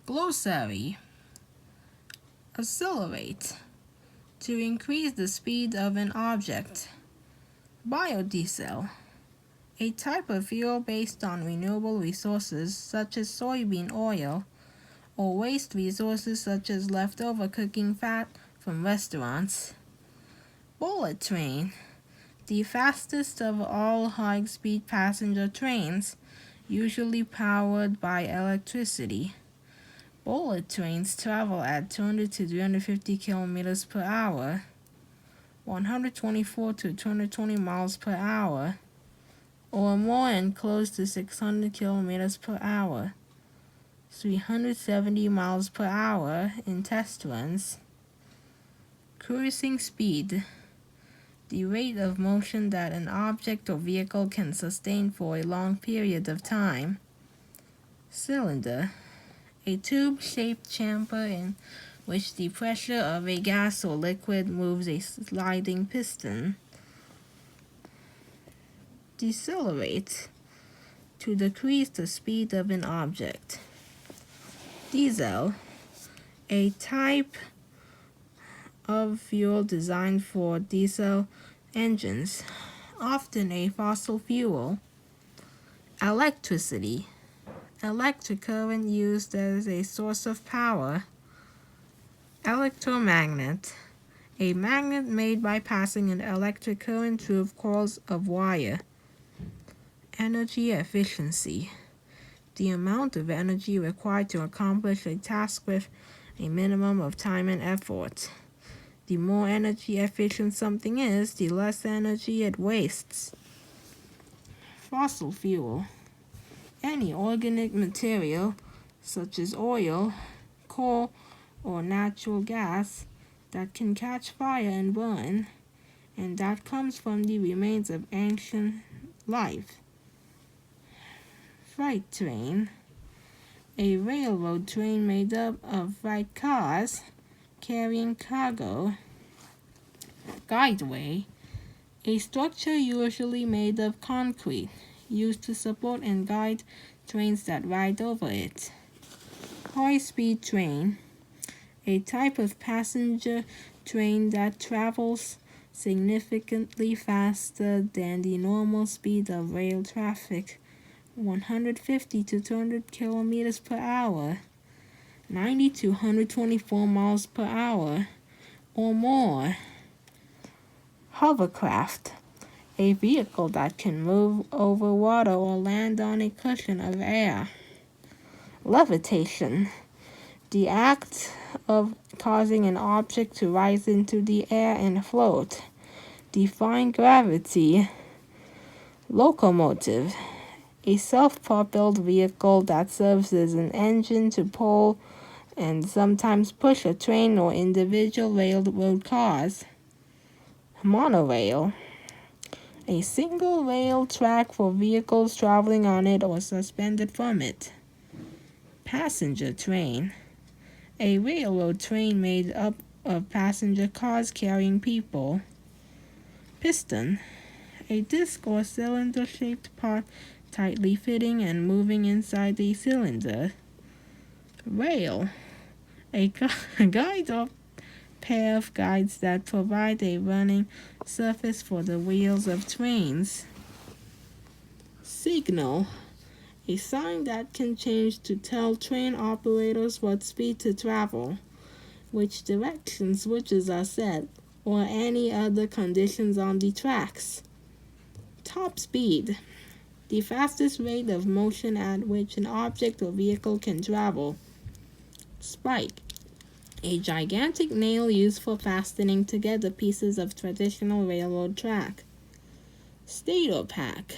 Glossary. Accelerate. To increase the speed of an object. Biodiesel. A type of fuel based on renewable resources such as soybean oil or waste resources such as leftover cooking fat from restaurants. Bullet train. The fastest of all high-speed passenger trains, usually powered by electricity. Bullet trains travel at 200 to 350 kilometers per hour, 124 to 220 miles per hour, or more, and close to 600 kilometers per hour, 370 miles per hour in test runs. Cruising speed. The rate of motion that an object or vehicle can sustain for a long period of time. Cylinder. A tube-shaped chamber in which the pressure of a gas or liquid moves a sliding piston. Decelerate. To decrease the speed of an object. Diesel. A type of fuel designed for diesel engines, often a fossil fuel. Electricity. Electric current used as a source of power. Electromagnet. A magnet made by passing an electric current through coils of wire. Energy efficiency. The amount of energy required to accomplish a task with a minimum of time and effort. The more energy efficient something is, the less energy it wastes. Fossil fuel. Any organic material, such as oil, coal, or natural gas, that can catch fire and burn, and that comes from the remains of ancient life. Freight train. A railroad train made up of freight cars carrying cargo. Guideway. A structure usually made of concrete, used to support and guide trains that ride over it. High-speed train. A type of passenger train that travels significantly faster than the normal speed of rail traffic, 150 to 200 kilometers per hour, 90 to 124 miles per hour, or more. Hovercraft. A vehicle that can move over water or land on a cushion of air. Levitation. The act of causing an object to rise into the air and float. Defying gravity. Locomotive. A self-propelled vehicle that serves as an engine to pull and sometimes push a train or individual railroad cars. Monorail. A single rail track for vehicles traveling on it or suspended from it. Passenger train. A railroad train made up of passenger cars carrying people. Piston. A disc or cylinder-shaped part tightly fitting and moving inside the cylinder. Rail. A guide or pair of guides that provide a running surface for the wheels of trains. Signal. A sign that can change to tell train operators what speed to travel, which direction switches are set, or any other conditions on the tracks. Top speed. The fastest rate of motion at which an object or vehicle can travel. Spike. A gigantic nail used for fastening together pieces of traditional railroad track. Stator pack.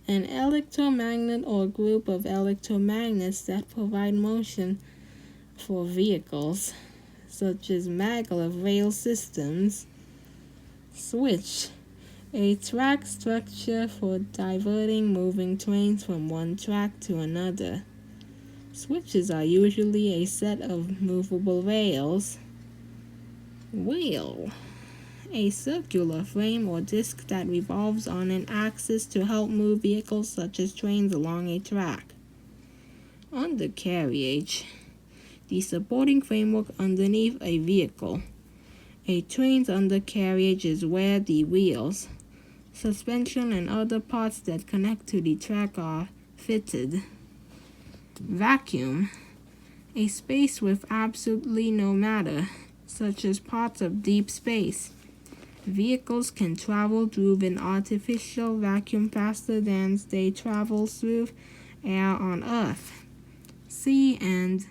An electromagnet or group of electromagnets that provide motion for vehicles, such as maglev rail systems. Switch. A track structure for diverting moving trains from one track to another. Switches are usually a set of movable rails. Wheel. A circular frame or disc that revolves on an axis to help move vehicles such as trains along a track. Undercarriage. the supporting framework underneath a vehicle. A train's undercarriage is where the wheels, suspension, and other parts that connect to the track are fitted. Vacuum. A space with absolutely no matter, such as parts of deep space. Vehicles can travel through an artificial vacuum faster than they travel through air on Earth. See and